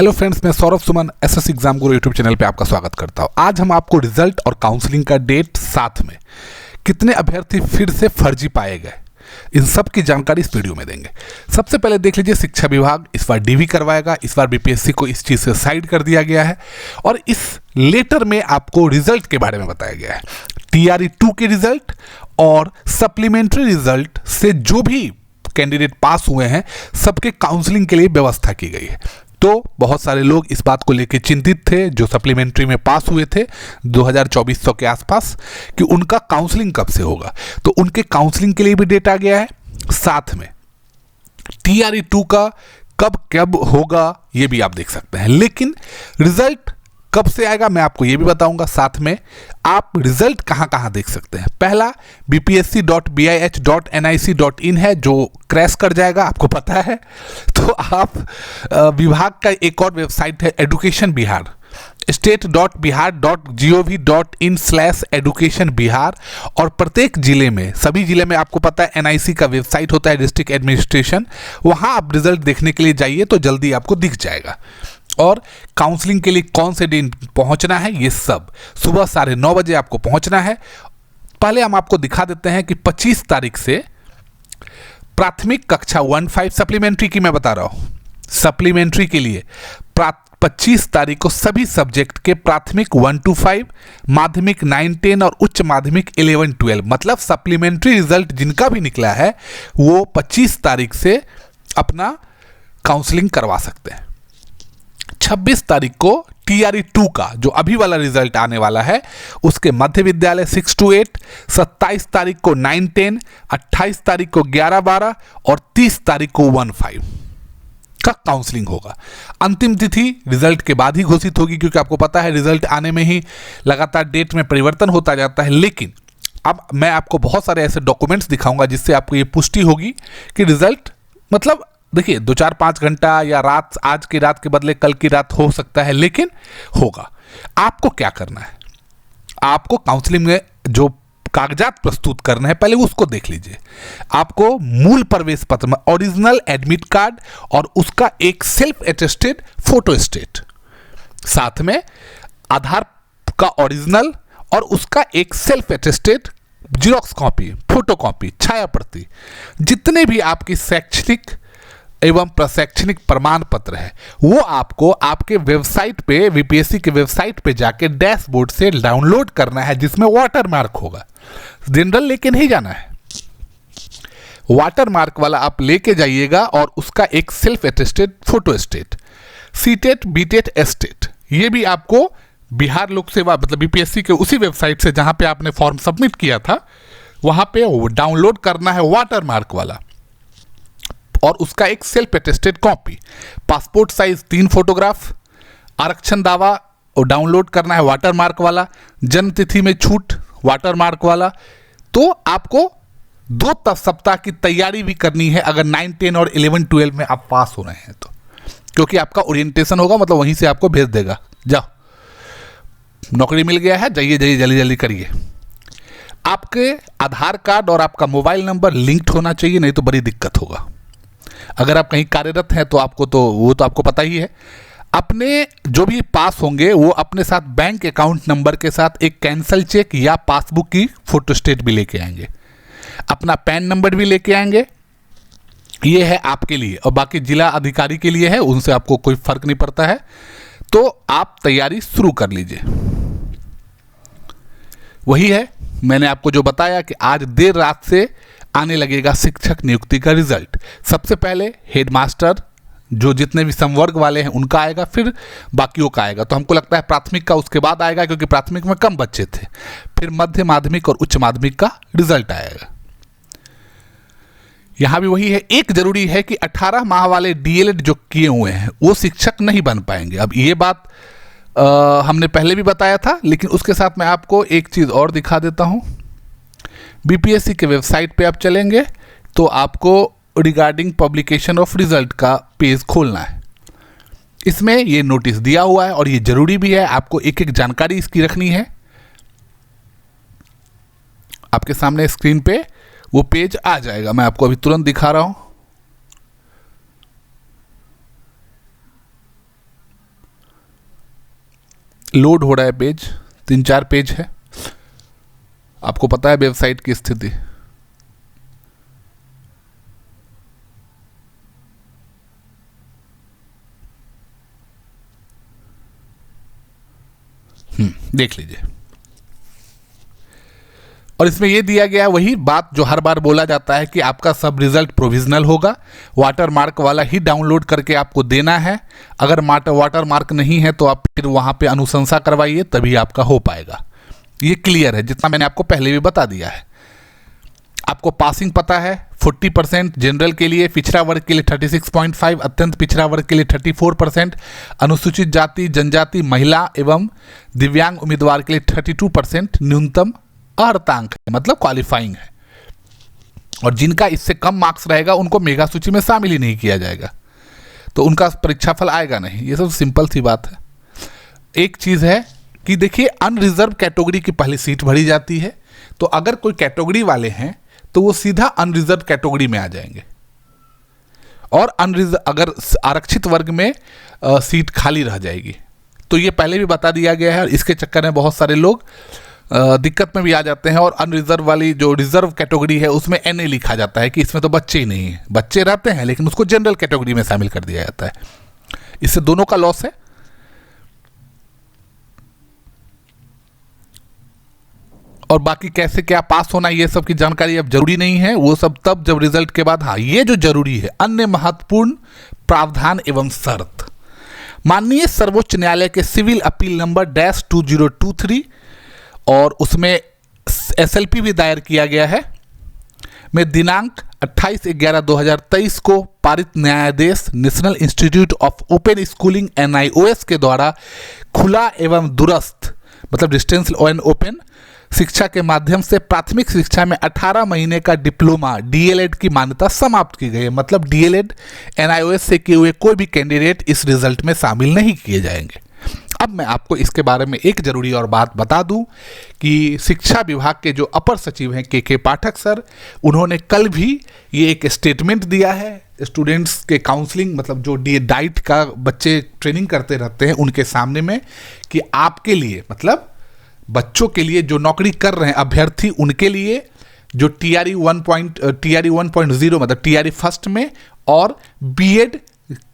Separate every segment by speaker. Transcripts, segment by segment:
Speaker 1: Hello friends, मैं Saurabh Suman SSC exam गुरु YouTube channel पे आपका स्वागत करता हूं। आज हम आपको रिजल्ट और काउंसलिंग का डेट साथ में कितने अभ्यर्थी फिर से फर्जी पाए गए, इन सब की जानकारी इस वीडियो में देंगे। सबसे पहले देख लीजिए, शिक्षा विभाग इस बार डीवी करवाएगा। इस बार बीपीएससी को इस चीज़ से साइड कर दिया गया है और इस लेटर में आपको रिजल्ट के बारे में बताया गया है। टीआरई 2 के रिजल्ट और सप्लीमेंट्री रिजल्ट से जो भी कैंडिडेट पास हुए हैं सबके काउंसलिंग के लिए व्यवस्था की गई है। तो बहुत सारे लोग इस बात को लेकर चिंतित थे जो सप्लीमेंट्री में पास हुए थे 2400 के आसपास कि उनका काउंसलिंग कब से होगा। तो उनके काउंसलिंग के लिए भी डेट आ गया है। साथ में टीआरई 2 का कब कब होगा ये भी आप देख सकते हैं। लेकिन रिजल्ट कब से आएगा मैं आपको ये भी बताऊंगा। साथ में आप रिजल्ट कहां कहां देख सकते हैं। पहला bpsc.bih.nic.in है जो क्रैश कर जाएगा, आपको पता है। तो आप विभाग का एक और वेबसाइट है एडुकेशन बिहार, state.bihar.gov.in/education बिहार। और प्रत्येक जिले में, सभी जिले में आपको पता है एनआईसी का वेबसाइट होता है, डिस्ट्रिक्ट एडमिनिस्ट्रेशन। वहां आप रिजल्ट देखने के लिए जाइए तो जल्दी आपको दिख जाएगा। और काउंसलिंग के लिए कौन से दिन पहुंचना है ये सब सुबह 9:30 बजे आपको पहुंचना है। पहले हम आपको दिखा देते हैं कि 25 तारीख से प्राथमिक कक्षा 1-5 सप्लीमेंट्री की मैं बता रहा हूं, सप्लीमेंट्री के लिए 25 तारीख को सभी सब्जेक्ट के प्राथमिक 1-5, माध्यमिक 9-10 और उच्च माध्यमिक 11-12 मतलब सप्लीमेंट्री रिजल्ट जिनका भी निकला है वो 25 तारीख से अपना काउंसलिंग करवा सकते हैं। 26 तारीख को टीआरई 2 का जो अभी वाला रिजल्ट आने वाला है उसके मध्य विद्यालय 6-8, 27 तारीख को 9-10, 28 तारीख को 11-12 और 30 तारीख को 1-5 का काउंसलिंग होगा। अंतिम तिथि रिजल्ट के बाद ही घोषित होगी क्योंकि आपको पता है रिजल्ट आने में ही लगातार डेट में परिवर्तन होता जाता है। लेकिन अब मैं आपको बहुत सारे ऐसे डॉक्यूमेंट्स दिखाऊंगा जिससे आपको ये पुष्टि होगी कि रिजल्ट मतलब देखिए 2-4-5 घंटा या रात, आज की रात के बदले कल की रात हो सकता है, लेकिन होगा। आपको क्या करना है, आपको काउंसलिंग में जो कागजात प्रस्तुत करने हैं पहले उसको देख लीजिए। आपको मूल प्रवेश पत्र में ओरिजिनल एडमिट कार्ड और उसका एक सेल्फ अटेस्टेड फोटो स्टेट, साथ में आधार का ओरिजिनल और उसका एक self attested xerox copy, photo copy, छाया प्रति, जितने भी आपकी शैक्षणिक एवं प्रशैक्षणिक प्रमाण पत्र है वो आपको आपके वेबसाइट पे, वीपीएससी के वेबसाइट पे जाके डैशबोर्ड से डाउनलोड करना है जिसमें वाटरमार्क होगा। जनरल लेके नहीं जाना है, वाटरमार्क वाला आप लेके जाइएगा और उसका एक self attested photostat, CTET, BTET, estate, ये भी आपको बिहार लोक सेवा मतलब बीपीएससी के उसी वेबसाइट से जहां पे आपने फॉर्म सबमिट किया था वहां पे डाउनलोड करना है वाटरमार्क वाला और उसका एक self attested copy, passport size 3 photograph, आरक्षण दावा और डाउनलोड करना है वाटरमार्क वाला, जन्म तिथि में छूट वाटरमार्क वाला। तो आपको 2 सप्ताह की तैयारी भी करनी है अगर 9, 10 और 11, 12 में आप पास हो रहे हैं तो, क्योंकि आपका ओरिएंटेशन होगा, मतलब वहीं से आपको भेज देगा, जाओ नौकरी मिल गया है, जाइए जाइए जल्दी जल्दी करिए। आपके आधार कार्ड और आपका मोबाइल नंबर लिंक्ड होना चाहिए, नहीं तो बड़ी दिक्कत होगा। अगर आप कहीं कार्यरत हैं तो आपको तो वो तो आपको पता ही है। अपने जो भी पास होंगे वो अपने साथ बैंक अकाउंट नंबर के साथ एक कैंसल चेक या पासबुक की फोटो स्टेट भी लेके आएंगे, अपना पैन नंबर भी लेके आएंगे। ये है आपके लिए और बाकी जिला अधिकारी के लिए है, उनसे आपको कोई फर्क नहीं पड़ता है। तो आप तैयारी शुरू कर लीजिए। वही है मैंने आपको जो बताया कि आज देर रात से आने लगेगा शिक्षक नियुक्ति का रिजल्ट। सबसे पहले हेडमास्टर जो जितने भी संवर्ग वाले हैं उनका आएगा, फिर बाकियों का आएगा। तो हमको लगता है प्राथमिक का उसके बाद आएगा क्योंकि प्राथमिक में कम बच्चे थे। फिर मध्य माध्यमिक और उच्च माध्यमिक का रिजल्ट आएगा। यहां भी वही है, एक जरूरी है कि 18 माह वाले डीएलएड जो किए हुए हैं वो शिक्षक नहीं बन पाएंगे। अब ये बात हमने पहले भी बताया था, लेकिन उसके साथ मैं आपको एक चीज़ और दिखा देता हूं। बीपीएससी के वेबसाइट पे आप चलेंगे तो आपको रिगार्डिंग पब्लिकेशन ऑफ रिजल्ट का पेज खोलना है। इसमें ये नोटिस दिया हुआ है और ये जरूरी भी है, आपको एक एक जानकारी इसकी रखनी है। आपके सामने स्क्रीन पे वो पेज आ जाएगा, मैं आपको अभी तुरंत दिखा रहा हूं। लोड हो रहा है पेज, 3-4 पेज है। आपको पता है वेबसाइट की स्थिति। देख लीजिए। और इसमें यह दिया गया वही बात जो हर बार बोला जाता है कि आपका सब रिजल्ट प्रोविजनल होगा, वाटर मार्क वाला ही डाउनलोड करके आपको देना है। अगर वाटर मार्क नहीं है तो आप फिर वहाँ पे अनुशंसा करवाइए, तभी आपका हो पाएगा। ये क्लियर है, जितना मैंने आपको पहले भी बता दिया है। आपको पासिंग पता है 40% जनरल के लिए, पिछड़ा वर्ग के लिए 36.5, अत्यंत पिछड़ा वर्ग के लिए 34%, अनुसूचित जाति जनजाति महिला एवं दिव्यांग उम्मीदवार के लिए 32% न्यूनतम अर्हतांक है, मतलब क्वालिफाइंग है। और जिनका इससे कम मार्क्स रहेगा उनको मेगा सूची में शामिल ही नहीं किया जाएगा, तो उनका परीक्षाफल आएगा नहीं। ये सब सिंपल सी बात है। एक चीज़ है कि देखिए, अनरिजर्व कैटेगरी की पहले सीट भरी जाती है, तो अगर कोई कैटेगरी वाले हैं तो वो सीधा अनरिजर्व कैटेगरी में आ जाएंगे। और अगर आरक्षित वर्ग में सीट खाली रह जाएगी, तो ये पहले भी बता दिया गया है। और इसके चक्कर में बहुत सारे लोग दिक्कत में भी आ जाते हैं। और अनरिजर्व वाली जो रिजर्व कैटेगरी है उसमें NA लिखा जाता है कि इसमें तो बच्चे ही नहीं हैं, बच्चे रहते हैं लेकिन उसको जनरल कैटेगरी में शामिल कर दिया जाता है। इससे दोनों का लॉस है। और बाकी कैसे क्या पास होना, ये सब की जानकारी अब जरूरी नहीं है, वो सब तब जब रिजल्ट के बाद। हाँ, ये जो जरूरी है, अन्य महत्वपूर्ण प्रावधान एवं शर्त। माननीय सर्वोच्च न्यायालय के सिविल अपील नंबर -2023 और उसमें SLP भी दायर किया गया है, में दिनांक 28/11/2023 को पारित न्यायाधीश national institute of open schooling NIOS के द्वारा खुला एवं दूरस्थ, मतलब डिस्टेंस एंड ओपन शिक्षा के माध्यम से प्राथमिक शिक्षा में 18 महीने का डिप्लोमा DLED की मान्यता समाप्त की गई है। मतलब DLED NIOS से किए हुए कोई भी कैंडिडेट इस रिजल्ट में शामिल नहीं किए जाएंगे। अब मैं आपको इसके बारे में एक जरूरी और बात बता दूं कि शिक्षा विभाग के जो अपर सचिव हैं KK पाठक सर, उन्होंने कल भी ये एक स्टेटमेंट दिया है स्टूडेंट्स के काउंसलिंग, मतलब जो डाइट का बच्चे ट्रेनिंग करते रहते हैं उनके सामने में, कि आपके लिए, मतलब बच्चों के लिए जो नौकरी कर रहे हैं अभ्यर्थी, उनके लिए जो TRE 1.0 मतलब TRE फर्स्ट में और BEd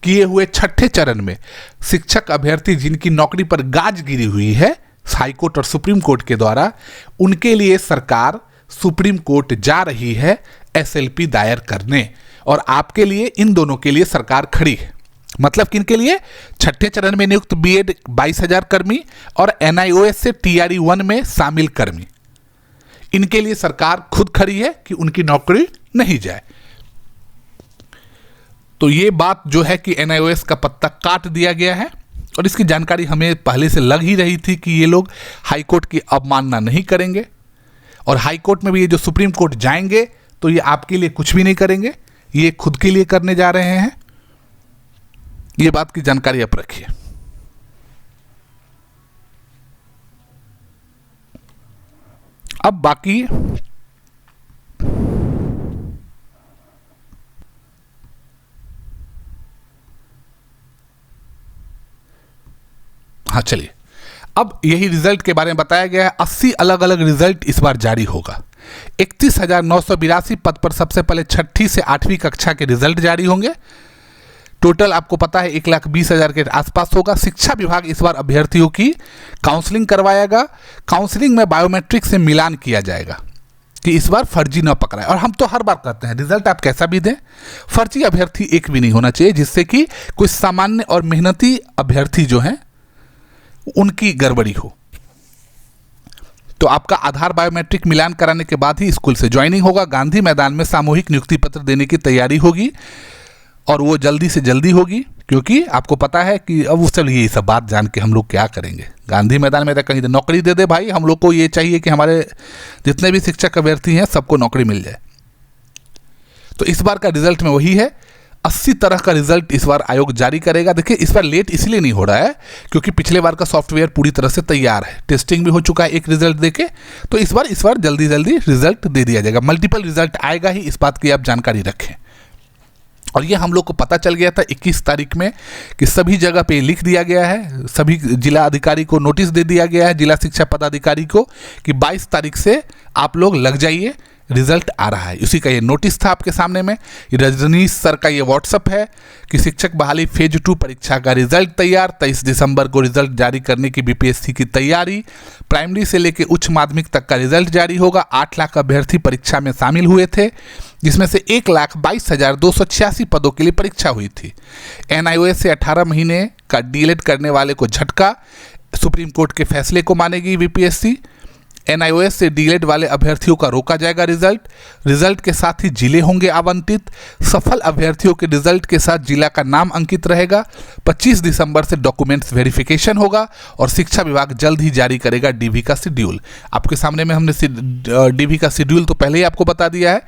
Speaker 1: किए हुए छठे चरण में शिक्षक अभ्यर्थी जिनकी नौकरी पर गाज गिरी हुई है हाईकोर्ट और सुप्रीम कोर्ट के द्वारा, उनके लिए सरकार सुप्रीम कोर्ट जा रही है SLP दायर करने। और आपके लिए, इन दोनों के लिए सरकार खड़ी है। मतलब किनके लिए? छठे चरण में नियुक्त BEd 22,000 कर्मी और NIOS से TRE 1 में शामिल कर्मी, इनके लिए सरकार खुद खड़ी है कि उनकी नौकरी नहीं जाए। तो ये बात जो है कि NIOS का पत्ता काट दिया गया है। और इसकी जानकारी हमें पहले से लग ही रही थी कि ये लोग हाईकोर्ट की अवमानना नहीं करेंगे, और हाईकोर्ट में भी ये जो सुप्रीम कोर्ट जाएंगे तो ये आपके लिए कुछ भी नहीं करेंगे, ये खुद के लिए करने जा रहे हैं। ये बात की जानकारी आप रखिए। अब बाकी हाँ, चलिए, अब यही रिजल्ट के बारे में बताया गया है। 80 अलग अलग रिजल्ट इस बार जारी होगा। 31,982 पद पर सबसे पहले छठी से 8वीं कक्षा के रिजल्ट जारी होंगे। टोटल आपको पता है 1,20,000 के आसपास होगा। शिक्षा विभाग इस बार अभ्यर्थियों की काउंसलिंग करवाएगा। काउंसलिंग में बायोमेट्रिक से मिलान किया जाएगा कि इस बार फर्जी न पकड़ाए। और हम तो हर बार कहते हैं रिजल्ट आप कैसा भी दें, फर्जी अभ्यर्थी एक भी नहीं होना चाहिए, जिससे कि कुछ सामान्य और मेहनती अभ्यर्थी जो हैं उनकी गड़बड़ी हो। तो आपका आधार बायोमेट्रिक मिलान कराने के बाद ही स्कूल से ज्वाइनिंग होगा। गांधी मैदान में सामूहिक नियुक्ति पत्र देने की तैयारी होगी, और वो जल्दी से जल्दी होगी, क्योंकि आपको पता है कि अब वो चलिए ये सब बात जान के हम लोग क्या करेंगे। गांधी मैदान में तो कहीं नौकरी दे दे भाई, हम लोग को ये चाहिए कि हमारे जितने भी शिक्षक अभ्यर्थी हैं सबको नौकरी मिल जाए। तो इस बार का रिजल्ट में वही है। 80 तरह का रिजल्ट इस बार आयोग जारी करेगा। देखिए, इस बार लेट इसलिए नहीं हो रहा है क्योंकि पिछले बार का सॉफ्टवेयर पूरी तरह से तैयार है, टेस्टिंग भी हो चुका है एक रिजल्ट देके। तो इस बार जल्दी जल्दी रिजल्ट दे दिया जाएगा। मल्टीपल रिजल्ट आएगा ही, इस बात की आप जानकारी रखें। और ये हम लोग को पता चल गया था 21 तारीख में कि सभी जगह पे लिख दिया गया है, सभी जिला अधिकारी को नोटिस दे दिया गया है, जिला शिक्षा पदाधिकारी को, कि 22 तारीख से आप लोग लग जाइए, रिजल्ट आ रहा है। उसी का ये नोटिस था आपके सामने में। रजनीश सर का ये व्हाट्सअप है कि शिक्षक बहाली फेज 2 परीक्षा का रिजल्ट तैयार, 23 दिसंबर को रिजल्ट जारी करने की बीपीएससी की तैयारी। प्राइमरी से लेकर उच्च माध्यमिक तक का रिजल्ट जारी होगा। 8 लाख अभ्यर्थी परीक्षा में शामिल हुए थे, जिसमें से 1,22,286 पदों के लिए परीक्षा हुई थी। एनआईओएस से 18 महीने का डीएलएड करने वाले को झटका, सुप्रीम कोर्ट के फैसले को मानेगी बीपीएससी। एनआईओएस से डीएलएड वाले अभ्यर्थियों का रोका जाएगा रिजल्ट के साथ ही जिले होंगे आवंटित। सफल अभ्यर्थियों के रिजल्ट के साथ जिला का नाम अंकित रहेगा। 25 दिसंबर से डॉक्यूमेंट्स वेरिफिकेशन होगा और शिक्षा विभाग जल्द ही जारी करेगा डीवी का शेड्यूल। आपके सामने में हमने डीवी का शेड्यूल तो पहले ही आपको बता दिया है।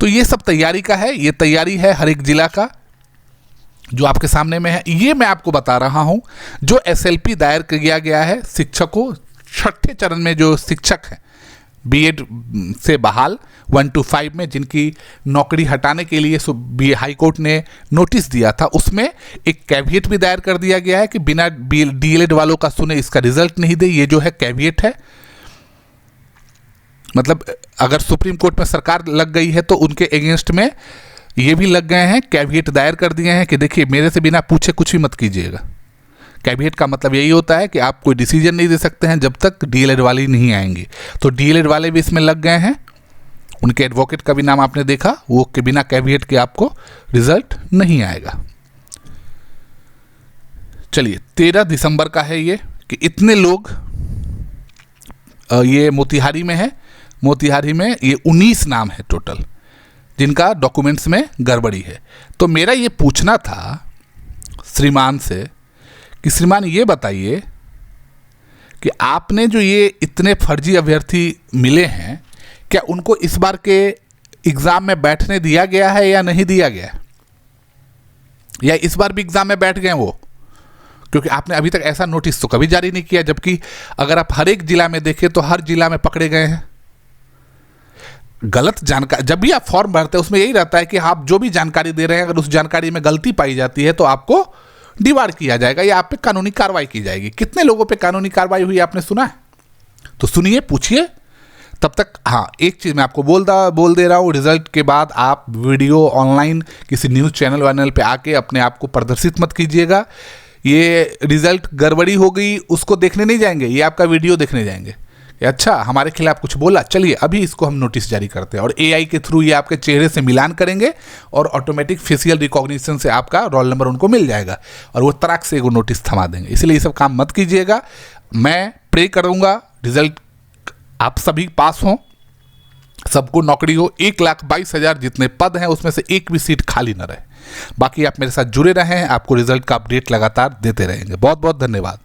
Speaker 1: तो ये सब तैयारी का है, ये तैयारी है हर एक जिला का जो आपके सामने में है। ये मैं आपको बता रहा हूँ जो एसएलपी दायर किया गया है शिक्षकों, छठे चरण में जो शिक्षक हैं बीएड से बहाल 1 to 5 में, जिनकी नौकरी हटाने के लिए हाई कोर्ट ने नोटिस दिया था, उसमें एक कैविएट भी दायर कर दिया गया है कि बिना डीएलएड वालों का सुने इसका रिजल्ट नहीं दे। ये जो है कैविएट है, मतलब अगर सुप्रीम कोर्ट में सरकार लग गई है तो उनके अगेंस्ट में ये भी लग गए हैं, कैविएट दायर कर दिए हैं कि देखिए मेरे से बिना पूछे कुछ भी मत कीजिएगा। कैविएट का मतलब यही होता है कि आप कोई डिसीजन नहीं दे सकते हैं जब तक डीएलएड वाले नहीं आएंगे। तो डीएलएड वाले भी इसमें लग गए हैं, उनके एडवोकेट का भी नाम आपने देखा, वो के बिना कैविएट के आपको रिजल्ट नहीं आएगा। चलिए 13 दिसंबर का है ये कि इतने लोग ये मोतिहारी में है, मोतिहारी में ये 19 नाम है टोटल जिनका डॉक्यूमेंट्स में गड़बड़ी है। तो मेरा ये पूछना था श्रीमान से कि श्रीमान ये बताइए कि आपने जो ये इतने फर्जी अभ्यर्थी मिले हैं, क्या उनको इस बार के एग्ज़ाम में बैठने दिया गया है या नहीं दिया गया, या इस बार भी एग्ज़ाम में बैठ गए वो? क्योंकि आपने अभी तक ऐसा नोटिस तो कभी जारी नहीं किया, जबकि अगर आप हर एक जिला में देखें तो हर जिला में पकड़े गए हैं। गलत जानकारी, जब भी आप फॉर्म भरते हैं उसमें यही रहता है कि आप जो भी जानकारी दे रहे हैं अगर उस जानकारी में गलती पाई जाती है तो आपको डिबार किया जाएगा या आप पे कानूनी कार्रवाई की जाएगी। कितने लोगों पे कानूनी कार्रवाई हुई आपने सुना है? तो सुनिए, पूछिए। तब तक हाँ, एक चीज़ मैं आपको बोल दे रहा हूँ, रिजल्ट के बाद आप वीडियो ऑनलाइन किसी न्यूज़ चैनल वानल पे आके अपने आप को प्रदर्शित मत कीजिएगा। ये रिजल्ट गड़बड़ी हो गई उसको देखने नहीं जाएंगे, ये आपका वीडियो देखने जाएंगे। अच्छा, हमारे खिलाफ कुछ बोला, चलिए अभी इसको हम नोटिस जारी करते हैं और एआई के थ्रू ये आपके चेहरे से मिलान करेंगे और ऑटोमेटिक फेशियल रिकॉग्निशन से आपका रोल नंबर उनको मिल जाएगा और वो तराक से वो नोटिस थमा देंगे। इसलिए ये सब काम मत कीजिएगा। मैं प्रे करूँगा रिजल्ट आप सभी पास हों, सबको नौकरी हो। 1,22,000 जितने पद हैं उसमें से एक भी सीट खाली न रहे। बाकी आप मेरे साथ जुड़े रहें, आपको रिजल्ट का अपडेट लगातार देते रहेंगे। बहुत बहुत धन्यवाद।